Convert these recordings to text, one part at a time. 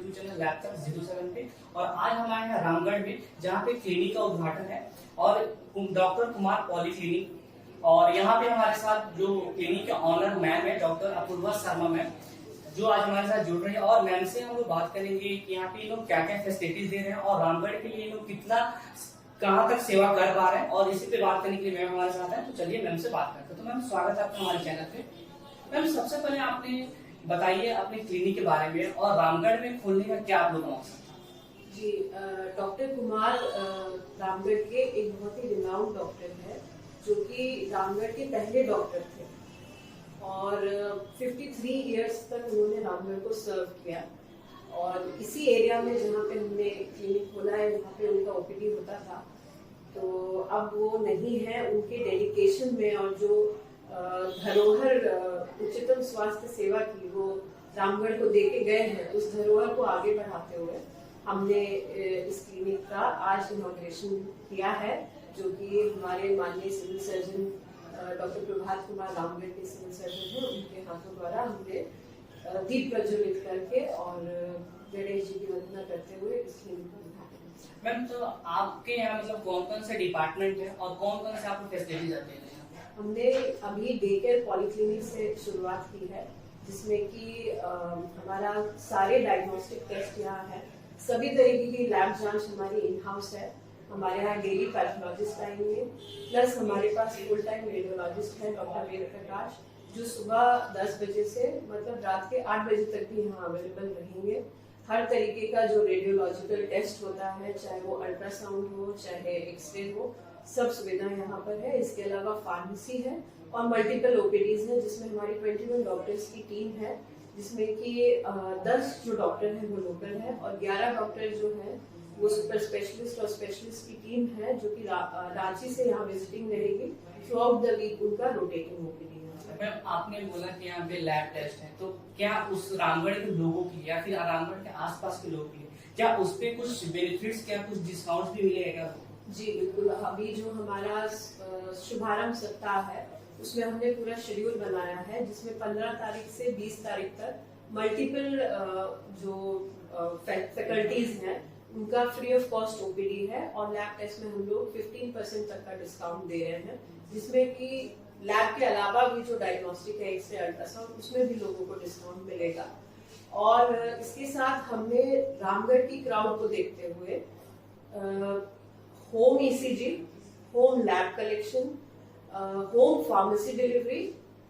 YouTube channel laptop 07 पे। और आज हम आए हैं रामगढ़ में, जहाँ पे क्लिनिक का उद्घाटन है और डॉक्टर कुमार पॉलीक्लिनिक। और यहाँ पे हमारे साथ जो क्लिनिक के ऑनर मैम है डॉक्टर अपूर्वा शर्मा मैम, जो आज हमारे साथ जुड़ रहे हैं। और मैम से हम लोग बात करेंगे कि यहाँ पे लोग क्या क्या फैसिलिटीज दे रहे हैं और रामगढ़ के लिए लोग कितना कहाँ तक सेवा कर पा रहे हैं, और इसी पे बात करने के लिए मैम हमारे साथ है। तो चलिए मैम से बात करते हैं। तो मैम स्वागत है आपका हमारे चैनल पे। मैम सबसे पहले आपने बताइए अपने क्लिनिक के बारे में और रामगढ़ में खोलने का क्या आप लोग मकसद? जी, डॉक्टर कुमार रामगढ़ के एक बहुत ही रिनाउंड डॉक्टर है, जो कि रामगढ़ के पहले डॉक्टर थे और 53 इयर्स तक उन्होंने रामगढ़ को सर्व किया। और इसी एरिया में जहाँ पे हमने क्लिनिक खोला है, वहाँ पे उनका ओपीडी होता था। तो अब वो नहीं है, उनके डेडिकेशन में और जो धरोहर उच्चतम स्वास्थ्य सेवा की वो रामगढ़ को देके गए हैं, उस धरोहर को आगे बढ़ाते हुए हमने इस क्लिनिक का आज इनॉग्रेशन किया है, जो कि हमारे माननीय civil surgeon doctor Prabhat Kumar Ramgarh के सिविल सर्जन हैं, उनके हाथों द्वारा हमने दीप प्रज्वलित करके और गणेश जी की वंदना करते हुए इस क्लिनिक का उद्घाटन किया। मैम तो आपके यहाँ मतलब कौन कौन से डिपार्टमेंट है और कौन कौन से आपको फैसिलिटीज आती है? हमने अभी डे केयर पॉलीक्लिनिक से शुरुआत की है, जिसमें कि हमारा सारे डायग्नोस्टिक टेस्ट यहाँ है, सभी तरीके की लैब जांच हमारी इन हाउस है। हमारे यहाँ डेली पैथोलॉजिस्ट आएंगे, प्लस हमारे पास फुल टाइम रेडियोलॉजिस्ट है डॉक्टर वेद प्रकाश, जो सुबह 10 बजे से मतलब रात के 8 बजे तक भी यहाँ अवेलेबल रहेंगे। हर तरीके का जो रेडियोलॉजिकल टेस्ट होता है, चाहे वो अल्ट्रासाउंड हो चाहे एक्सरे हो, सब सुविधा यहाँ पर है। इसके अलावा फार्मेसी है और मल्टीपल ओपीडीज है, जिसमें हमारी 21 डॉक्टर्स की टीम है, जिसमें कि 10 जो डॉक्टर हैं वो लोकल है और 11 डॉक्टर जो हैं वो सुपर स्पेशलिस्ट और स्पेशलिस्ट की टीम है, जो कि रांची से यहाँ विजिटिंग रहेगी। थ्रू आउट द वीक उनका रोटेटिंग ओपीडी है। मैम आपने बोला कि यहाँ पे लैब टेस्ट है, तो क्या उस रामगढ़ के लोगों के लिए या फिर रामगढ़ के आसपास के लोगों के लिए क्या उस पे कुछ बेनिफिट्स, क्या कुछ डिस्काउंट भी मिलेगा? जी बिल्कुल, अभी जो हमारा शुभारंभ सप्ताह है उसमें हमने पूरा शेड्यूल बनाया है, जिसमें 15 तारीख से 20 तारीख तक मल्टीपल जो फैकल्टीज हैं उनका फ्री ऑफ कॉस्ट ओपीडी है और लैब टेस्ट में हम लोग 15% तक का डिस्काउंट दे रहे हैं, जिसमें कि लैब के अलावा भी जो डायग्नोस्टिक है, एक्सरे, अल्ट्रासाउंड, उसमें भी लोगों को डिस्काउंट मिलेगा। और इसके साथ हमने रामगढ़ की क्राउड को देखते हुए home ECG, home lab collection, home pharmacy delivery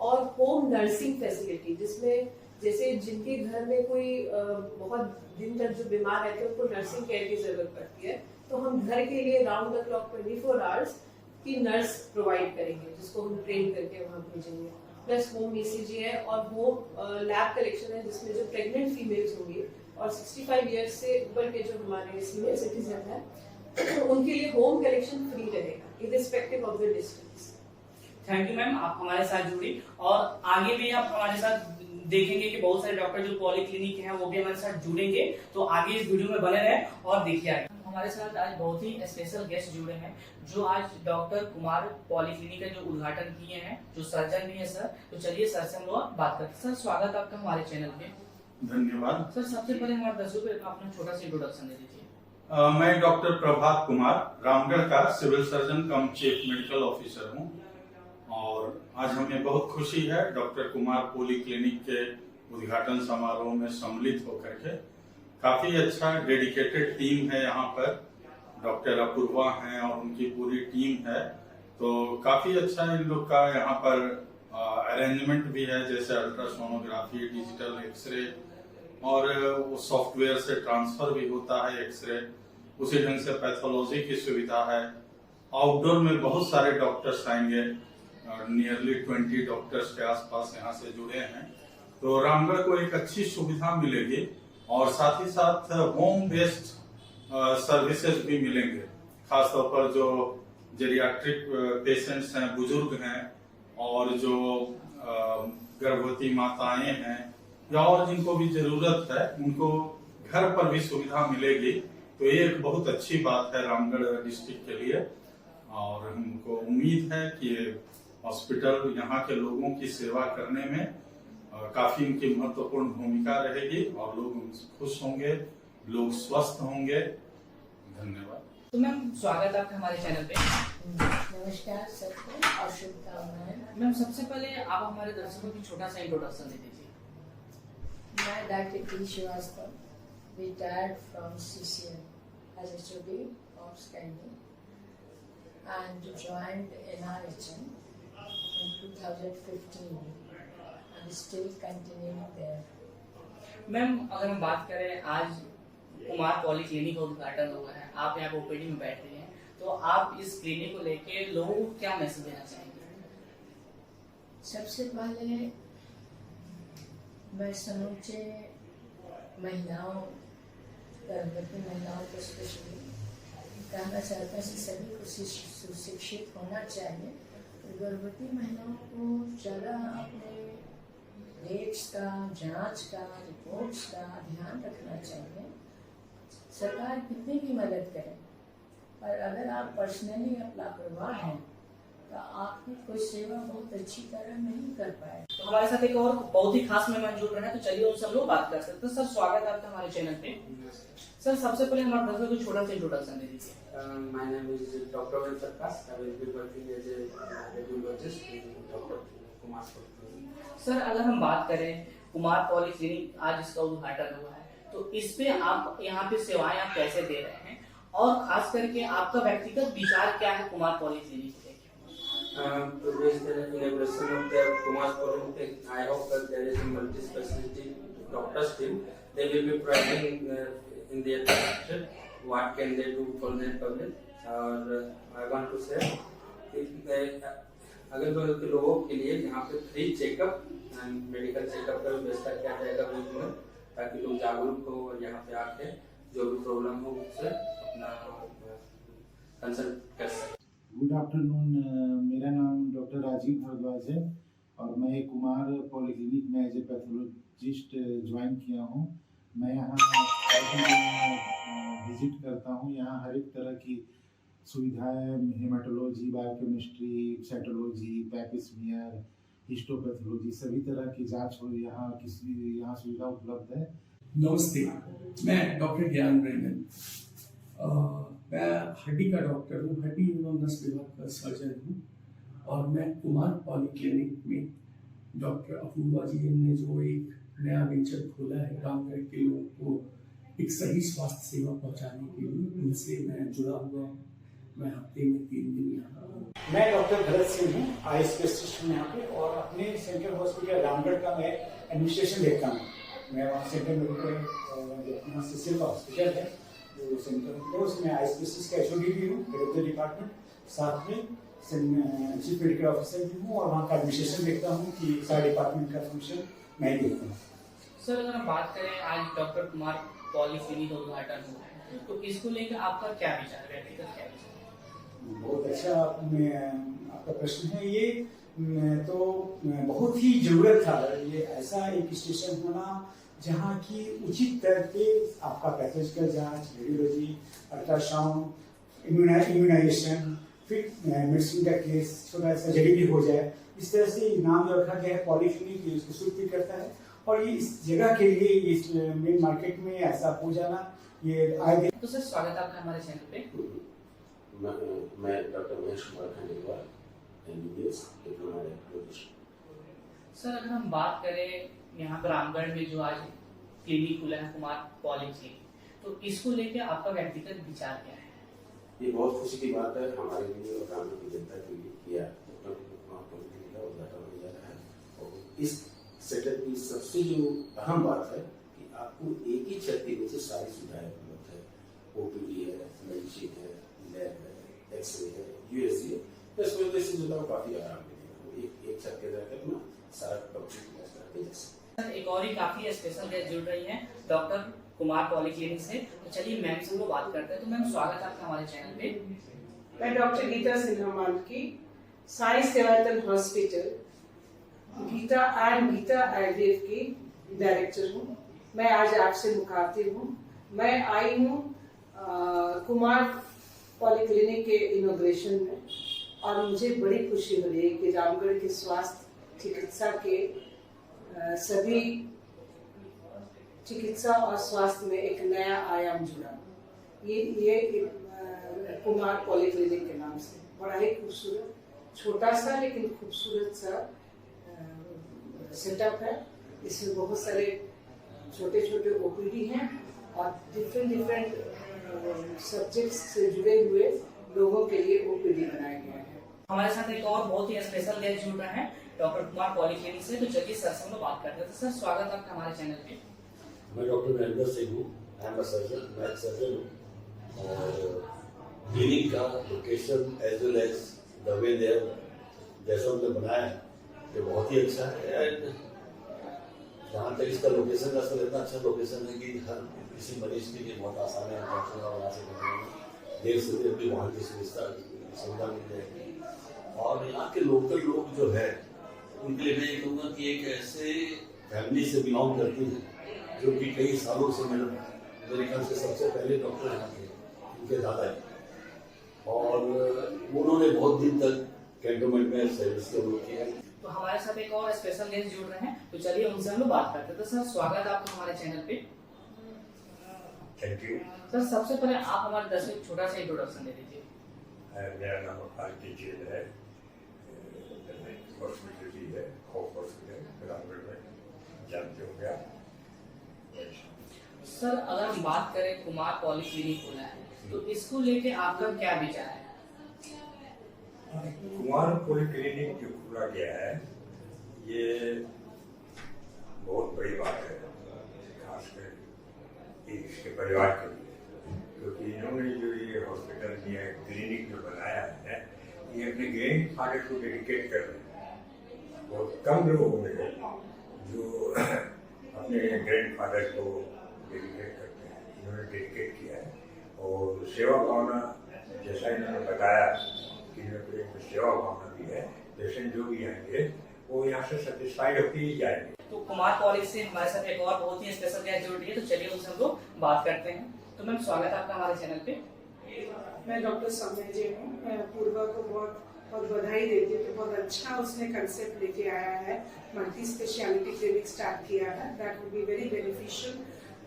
और होम नर्सिंग फैसिलिटी, जिसमें जैसे जिनके घर में कोई बहुत दिन तक जो बीमार रहते हैं उनको नर्सिंग केयर की जरूरत पड़ती है, तो हम घर के लिए राउंड द क्लॉक 24 आवर्स की नर्स प्रोवाइड करेंगे, जिसको हम ट्रेन करके वहाँ भेजेंगे। प्लस होम ईसीजी है और होम लैब कलेक्शन है, जिसमें जो प्रेग्नेंट फीमेल्स होंगी और 65 ईयर्स से ऊपर के जो हमारे सीनियर सिटीजन है उनके लिए होम कलेक्शन फ्री रहेगा irrespective of the distance. Thank you ma'am, आप हमारे साथ जुड़ी और आगे भी आप हमारे साथ देखेंगे कि बहुत सारे डॉक्टर जो पॉलीक्लिनिक हैं वो भी हमारे साथ जुड़ेंगे। तो आगे इस वीडियो में बने रहे और देखिए आगे। हमारे साथ आज बहुत ही स्पेशल गेस्ट जुड़े हैं, जो आज डॉक्टर कुमार पॉलीक्लिनिक का जो उद्घाटन किए हैं, जो सर्जन भी है सर। तो चलिए सर से हम लोग बात करते हैं। सर स्वागत है आपका हमारे चैनल पे। धन्यवाद सर सबसे पहले हमारे दर्शकों को अपना छोटा सा इंट्रोडक्शन दे दीजिए। मैं डॉक्टर प्रभात कुमार रामगढ़ का सिविल सर्जन कम चीफ मेडिकल ऑफिसर हूं और आज हमें बहुत खुशी है डॉक्टर कुमार पॉलीक्लिनिक के उद्घाटन समारोह में सम्मिलित होकर के। काफी अच्छा डेडिकेटेड टीम है यहाँ पर, डॉक्टर अपूर्वा हैं और उनकी पूरी टीम है, तो काफी अच्छा इन लोग का यहाँ पर अरेंजमेंट भी है, जैसे अल्ट्रासोनोग्राफी, डिजिटल एक्सरे और वो सॉफ्टवेयर से ट्रांसफर भी होता है एक्सरे, उसी ढंग से पैथोलॉजी की सुविधा है। आउटडोर में बहुत सारे डॉक्टर्स आएंगे, नियरली 20 डॉक्टर्स के आसपास यहाँ से जुड़े हैं, तो रामगढ़ को एक अच्छी सुविधा मिलेगी और साथ ही साथ होम बेस्ड सर्विसेज भी मिलेंगे। खासतौर पर जो जेरियाट्रिक पेशेंट्स हैं, बुजुर्ग हैं और जो गर्भवती माताएं हैं या और जिनको भी जरूरत है, उनको घर पर भी सुविधा मिलेगी। तो ये एक बहुत अच्छी बात है रामगढ़ डिस्ट्रिक्ट के लिए और हमको उम्मीद है कि हॉस्पिटल यहाँ के लोगों की सेवा करने में काफी इनकी महत्वपूर्ण भूमिका रहेगी और लोग उनसे खुश होंगे, लोग स्वस्थ होंगे। धन्यवाद। तो मैम स्वागत है आपका हमारे चैनल पे। नमस्कार सबको और शुभकामनाएं। मैम सबसे पहले आप हमारे दर्शकों को छोटा सा इंट्रोडक्शन दे दीजिए। मैं doctor T Srivastava, retired from CCL as HOD of Skynet and joined NRHM in 2015 and still continuing there. Ma'am अगर हम बात करें, आज कुमार पॉलीक्लिनिक का उद्घाटन हुआ है, आप यहाँ पे ओपीडी में बैठ रही हैं, तो आप इस क्लिनिक को लेके लोगों को क्या मैसेज देना चाहेंगे? सबसे पहले मैं समूचे महिलाओं, गर्भवती महिलाओं को स्पेशली कहना चाहता हूँ कि सभी को सुशिक्षित होना चाहिए। गर्भवती महिलाओं को ज़्यादा अपने डेट्स का, जांच का, रिपोर्ट्स का ध्यान रखना चाहिए। सरकार कितनी भी मदद करे, पर अगर आप पर्सनली आप लापरवाह हैं तो आपकी कोई सेवा बहुत अच्छी तरह नहीं कर पाए। तो हमारे साथ एक और बहुत ही खास मेहमान जुड़ रहे हैं, तो चलिए उन सब लोग बात कर सकते हैं। सर स्वागत है आपका हमारे चैनल पे। सर सबसे पहले हमारे दर्शकों को छोटा सा इंट्रोडक्शन दे दीजिए। My name is Dr. Will Prakash. I will be working as a radiologist in Dr. Kumar Polyclinic. Sir अगर हम बात करें कुमार पॉलीक्लिनिक आज इसका उद्घाटन हुआ है, तो इस पे आप यहाँ पे सेवाएं आप कैसे दे रहे हैं, और खास करके आपका व्यक्तिगत विचार क्या है कुमार पॉलीक्लिनिक को लेकर? To raise the inauguration of the Kumar Polyclinic, I hope that there is a multi-specialty doctors team. They will be providing in their structure what can they do for the public. और I want to say अगल बगल के लोगों के लिए यहाँ पे free checkup and medical checkup का व्यवस्था किया जाएगा वीक में, ताकि लोग जागरूक हो और यहाँ पे आके जो भी प्रॉब्लम हो उससे अपना कंसल्ट कर सकें। गुड आफ्टरनून, मेरा नाम डॉक्टर राजीव भारद्वाज है और मैं कुमार पॉलीक्लिनिक में एज ए पैथोलॉजिस्ट ज्वाइन किया हूँ। मैं यहाँ विजिट करता हूँ। यहाँ हर एक तरह की सुविधाएं, हेमाटोलॉजी, बायोकेमिस्ट्री, साइटोलॉजी, पैपिस्मियर, हिस्टोपैथोलॉजी, सभी तरह की जांच हो यहाँ सुविधा उपलब्ध है। नमस्ते, मैं डॉक्टर ज्ञान रंजन, मैं हड्डी का डॉक्टर हूँ, हड्डी एवं नस विभाग का सर्जन हूँ और मैं कुमार पॉलीक्लिनिक में डॉक्टर अपूर्वा जी ने जो एक नया वेंचर खोला है रामगढ़ के लोगों को एक सही स्वास्थ्य सेवा पहुँचाने के लिए, उनसे मैं जुड़ा हुआ हूँ। मैं हफ्ते में 3 दिन यहाँ हूँ। मैं डॉक्टर भरत सिंह हूँ, आई स्पेशलिस्ट हूँ यहाँ पे, और अपने सेंट्रल हॉस्पिटल रामगढ़ का मैं एडमिनिस्ट्रेशन देखता हूँ। मैं वहाँ सेंट्रल मेडिकल सीसीएल का हॉस्पिटल है जो सेंट्रल, तो उसमें आई स्पेशलिस्ट का एचओडी भी हूँ, हेड डिपार्टमेंट, साथ में चीफ मेडिकल ऑफिसर भी हूँ, और वहाँ का एडमिनिस्ट्रेशन देखता हूँ कि सारे डिपार्टमेंट का फंक्शन मैं ही देखता हूँ। सर अगर हम बात करें, आज डॉक्टर कुमार पॉलीक्लिनिक का उद्घाटन हुआ है, तो इसको लेकर आपका क्या विचार है, व्यक्तिगत क्या विचार? बहुत अच्छा आपका प्रश्न है। ये तो बहुत ही जरूरत था, ये ऐसा एक स्टेशन होना जहाँ की उचित तरह पे आपका पैथोलॉजिकल जांच, रेडियोलॉजी, अल्ट्रासाउंड, इम्यूनाइजेशन, फिर मेडिसिन का केस छोटा सा जड़ी भी हो जाए। इस तरह से नाम जो रखा गया है पॉलीक्लिनिक, इसको सुरक्षित करता है, और ये इस जगह के लिए इस मेन मार्केट में ऐसा हो जाना ये आए। तो सर स्वागत है आपका हमारे चैनल पे। मैं doctor Mahesh Kumar Khandelwal, MBBS diploma radiologist. Sir अगर हम बात करें, यहाँ पर रामगढ़ में जो आज क्लिनिक खुला है कुमार पॉलीक्लिनिक, तो इसको लेकर आपका व्यक्तिगत विचार क्या है? ये बहुत खुशी की बात है हमारे लिए और रामगढ़ की जनता के लिए किया कुमार पॉलीक्लिनिक का उद्घाटन होने जा रहा है। और इस सेटअप की सबसे जो अहम बात है कि आपको एक ही छत के नीचे सारी सुविधाएं उपलब्ध है। OPD है, मेडिसिन है, लैब है, एक्सरे है, USG है। इस वजह से जो काफी आराम मिलेगा, एक छत के तहत अपना सारा कंप्लीट करके जैसे। सर एक और ही काफी स्पेशल गेस्ट जुड़ रही हैं डॉक्टर कुमार पॉलीक्लिनिक से, तो चलिए मैम से वो बात करते हैं। तो मैम स्वागत है आपका हमारे चैनल पे। मैं डॉक्टर गीता सिन्हा मानकी, साई सेवायतन हॉस्पिटल गीता IVF की डायरेक्टर हूँ। मैं आज आपसे मुखातिब हूँ। मैं आई हूँ कुमार पॉलीक्लिनिक के इनॉग्रेशन में, और मुझे बड़ी खुशी हो रही है कि रामगढ़ के स्वास्थ्य चिकित्सा के सभी चिकित्सा और स्वास्थ्य में एक नया आयाम जुड़ा। ये कुमार पॉलीक्लिनिक के नाम से बड़ा ही खूबसूरत, छोटा सा लेकिन खूबसूरत सा सेटअप है। इसमें बहुत सारे छोटे छोटे ओपीडी हैं और डिफरेंट सब्जेक्ट्स से जुड़े हुए लोगों के लिए ओपीडी बनाया गया है। हमारे साथ एक और बहुत ही स्पेशल गेस्ट जुड़ रहे हैं डॉक्टर कुमार पॉलीक्लिनिक से। तो चलिए सर से हम लोग बात करते हैं। तो सर स्वागत है आपका हमारे चैनल पे। मैं डॉक्टर महेंद्र सिंह हूँ, आई एम अ सर्जन, मैं एक सर्जन हूँ और क्लिनिक का location as well as the way there जैसा हमने बनाया है ये बहुत ही अच्छा है। एंड जहाँ तक इसका लोकेशन का सर इतना अच्छा लोकेशन है कि हर किसी मरीज के लिए बहुत आसान है डॉक्टर का वहाँ से करने में, देर से देर भी वहाँ की सुविधा मिल जाएगी। और यहाँ के लोकल लोग जो है उनके लिए मैं ये कहूँगा कि एक ऐसे फैमिली से बिलोंग करती है जो कि कई सालों से मेरे ख्याल से सबसे पहले डॉक्टर यहाँ थे, उनके दादा जी, और उन्होंने बहुत दिन तक कैंटोनमेंट में सर्विस के लोग किया। तो हमारे साथ एक और स्पेशल गेस्ट जुड़ रहे हैं, तो चलिए उनसे हम लोग बात करते हैं। तो सर स्वागत है आपका हमारे चैनल पे। थैंक यू सर सबसे पहले आप हमारे दर्शक को छोटा सा इंट्रोडक्शन दे दीजिए। मेरा नाम आरती जेल है, हॉस्पिटल है, होप हॉस्पिटल रामगढ़ में, जानते होंगे आप। सर अगर हम बात करें कुमार पॉलीक्लिनिक खुला है तो इसको लेके आपका क्या विचार है? कुमार पॉलीक्लिनिक जो खुला गया है ये बहुत बड़ी बात है, खासकर इसके परिवार के लिए, क्योंकि इन्होंने जो ये हॉस्पिटल या क्लिनिक जो बनाया है ये अपने ग्रैंड फादर को डेडिकेट कर रहे हैं। बहुत कम लोग होंगे जो अपने ग्रैंड फादर को डेडिकेट करते हैं, इन्होंने डेडिकेट किया है। और सेवा भावना जैसा इन्होंने बताया कि इन्होंने एक सेवा भावना भी है, पेशेंट जो भी आएंगे वो यहाँ से सेटिस्फाइड होकर ही जाएंगे। तो कुमार पॉली से हमारे साथ एक और बहुत ही स्पेशल गेस्ट जुड़ रही है, तो चलिए उनसे हम लोग बात करते हैं। तो मैम स्वागत है आपका हमारे चैनल पे। मैं डॉक्टर सौम्या जी हूँ, मैं पूर्वा को बहुत बधाई देती हूँ कि बहुत अच्छा उसने कंसेप्ट लेके आया है, मल्टी स्पेशलिटी क्लिनिक स्टार्ट किया है। That will be very beneficial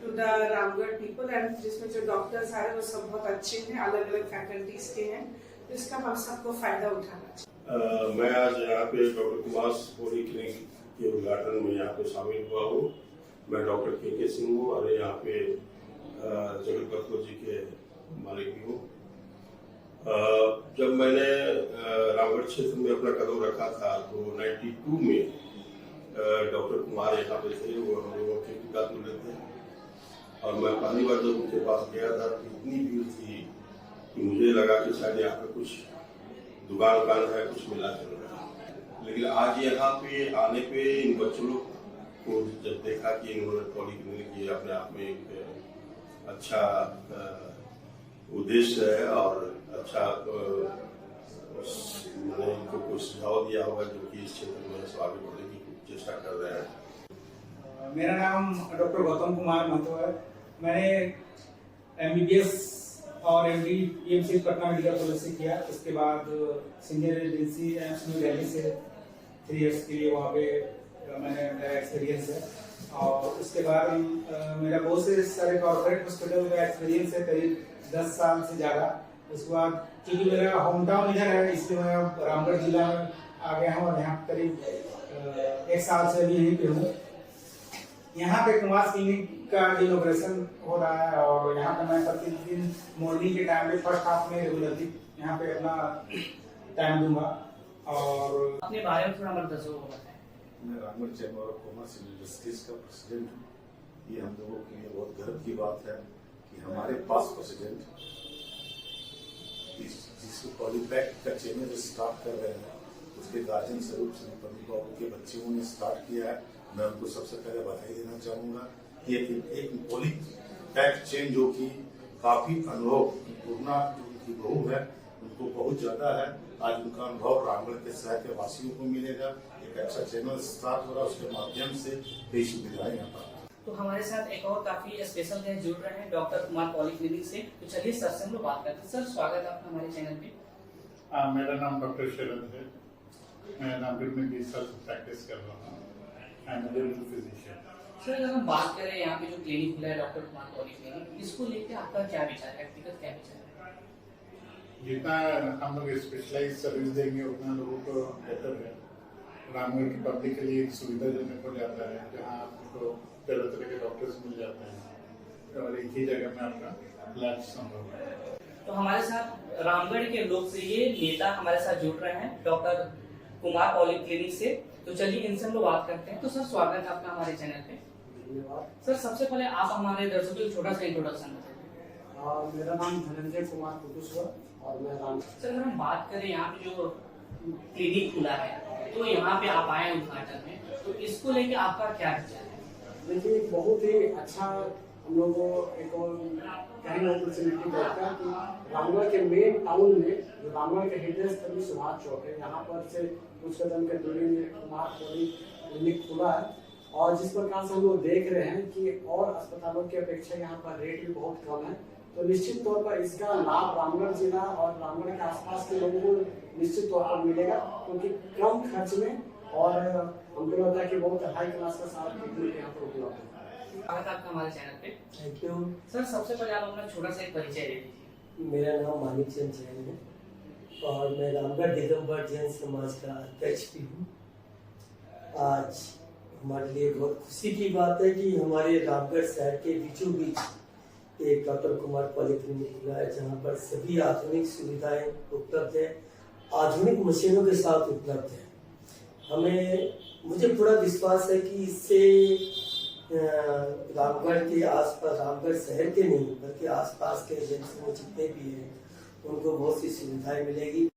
to the Ramgarh people and जिसमें जो डॉक्टर्स आ रहे हैं वो सब बहुत अच्छे हैं, अलग अलग फैकल्टीज के हैं, तो इसका हम सबको फायदा उठाना चाहिए। मैं आज यहाँ पे डॉक्टर कुमार पॉलीक्लिनिक के उद्घाटन में यहाँ पे शामिल हुआ हूँ। मैं डॉक्टर के सिंह हूँ और यहाँ पे जगत पैथोलॉजी के मालिक भी हूँ। जब मैंने रामगढ़ क्षेत्र में अपना कदम रखा था तो 92 में डॉक्टर कुमार यहाँ पे थे, वो हम लोगों के टीका मिले थे और मैं पहली बार जब उनके पास गया था तो इतनी भीड़ थी कि मुझे लगा कि शायद यहाँ पे कुछ दुकान है, कुछ मिला चल रहा है। लेकिन आज यहाँ पे आने पे इन बच्चों लोग को जब देखा कि इन्होंने पॉलीक्लिनिक ये अपने आप में एक अच्छा उद्देश्य है और अच्छा मैंने इनको कुछ सुझाव दिया होगा जो कि इस क्षेत्र में आगे बढ़ने की चेष्टा कर रहे हैं। मेरा नाम डॉक्टर गौतम कुमार महतो है। मैंने MBBS और MD EMC Patna medical college से किया। उसके बाद senior residency AIIMS new Delhi से 3 इयर्स के लिए वहाँ पे मैंने मेरा एक्सपीरियंस है। और उसके बाद मेरा बहुत से सारे कॉर्पोरेट हॉस्पिटल का एक्सपीरियंस है, करीब 10 साल से ज़्यादा। उसके बाद क्योंकि मेरा होम टाउन इधर है इसलिए मैं रामगढ़ जिला में आ गया हूँ और यहाँ करीब 1 साल से अभी यहीं पे हूँ। यहाँ पे कुमार क्लिनिक का इनॉग्रेशन हो रहा है और यहाँ पे मैं प्रतिदिन मॉर्निंग के टाइम पे फर्स्ट हाफ में रेगुलरली यहाँ पे अपना टाइम दूंगा। और अपने बारे में थोड़ा हमारे दर्शकों को बताएं। मैं Ramgarh chamber of commerce universities का प्रेसिडेंट हूँ। ये हम लोगों के लिए बहुत गर्व की बात है कि हमारे पास प्रेसिडेंट जिसको पॉलीपैक का चैनल स्टार्ट कर रहे हैं उसके गार्जियन स्वरूप श्री प्रदीप बाबू के बच्चों ने स्टार्ट किया है। मैं उनको सबसे पहले बधाई देना चाहूँगा कि एक पॉलीपैक चेन जो कि काफी अनुभव पूर्णा की बहू है उनको बहुत ज्यादा है। आज उनका अनुभव रामगढ़ के शहर के वासियों को मिलेगा। एक अच्छा चैनल स्टार्ट हो रहा है, उसके माध्यम से कई सुविधाएं यहाँ पर। तो हमारे साथ एक और काफी स्पेशल गेस्ट जुड़ रहे हैं डॉक्टर कुमार पॉलीक्लिनिक से, तो चलिए सर से हम लोग बात करते हैं। सर स्वागत है आपका हमारे चैनल पे। मेरा नाम डॉक्टर शरद है। मैं रामगढ़ में 20 साल से प्रैक्टिस कर रहा हूँ। I'm a general physician. Sir अगर हम बात करें यहाँ पे जो क्लिनिक खुला है डॉक्टर कुमार पॉलीक्लिनिक, इसको लेके आपका क्या विचार है, व्यक्तिगत क्या विचार है? जितना हम लोग स्पेशलाइज सर्विस देंगे उतना लोगों को बेहतर है। रामगढ़ की पब्लिक के लिए एक सुविधाजनक हो जाता है, जहाँ आपको तरह तरह के डॉक्टर्स मिल जाते हैं और एक ही जगह में आपका इलाज संभव है। तो हमारे साथ रामगढ़ के लोग से ये नेता हमारे साथ जुड़ रहे हैं डॉक्टर कुमार पॉलीक्लिनिक से, तो चलिए इनसे हम लोग बात करते हैं। तो सर स्वागत है आपका हमारे चैनल पे। धन्यवाद। सर सबसे पहले आप हमारे दर्शकों को छोटा सा इंट्रोडक्शन बताइए। मेरा नाम धनंजय कुमार कुटुश्वर और मैं राम। सर अगर हम बात करें यहाँ पे जो क्लिनिक खुला है, तो यहाँ पे आप आए उद्घाटन में, तो इसको लेके आपका क्या विचार है? देखिए बहुत ही अच्छा हम लोग को एक और कहने अपॉर्चुनिटी देता है कि रामगढ़ के मेन टाउन में जो रामगढ़ के हेडेस तभी सुभाष चौक है, यहाँ पर से कुछ कदम के दूरी में कुमार पॉलीक्लिनिक खुला है। और जिस प्रकार से हम लोग देख रहे हैं कि और अस्पतालों की अपेक्षा यहाँ पर रेट भी बहुत कम है, तो निश्चित तौर पर इसका लाभ रामगढ़ जिला और रामगढ़ के आसपास के लोगों को निश्चित तौर पर मिलेगा, क्योंकि कम खर्च में और हमको लगता है कि बहुत हाई क्लास का सारा ट्रीटमेंट यहाँ पर उपलब्ध है। आपका हमारे चैनल पे। Thank you. सर सबसे पहले आप अपना छोटा सा एक परिचय दे दीजिए। मेरा नाम मानिक चंद जैन है और मैं रामगढ़ दिगंबर जैन समाज का अध्यक्ष भी हूँ। आज हमारे लिए बहुत खुशी की बात है कि हमारे रामगढ़ शहर के बीचों बीच एक डॉक्टर कुमार पॉलीक्लिनिक खुला है, जहाँ पर सभी आधुनिक सुविधाएं उपलब्ध है, आधुनिक मशीनों के साथ उपलब्ध है। मुझे पूरा विश्वास है कि इससे रामगढ़ के आसपास, रामगढ़ शहर के नहीं बल्कि आसपास के जनसमूह जितने भी हैं उनको बहुत सी सुविधाएं मिलेगी।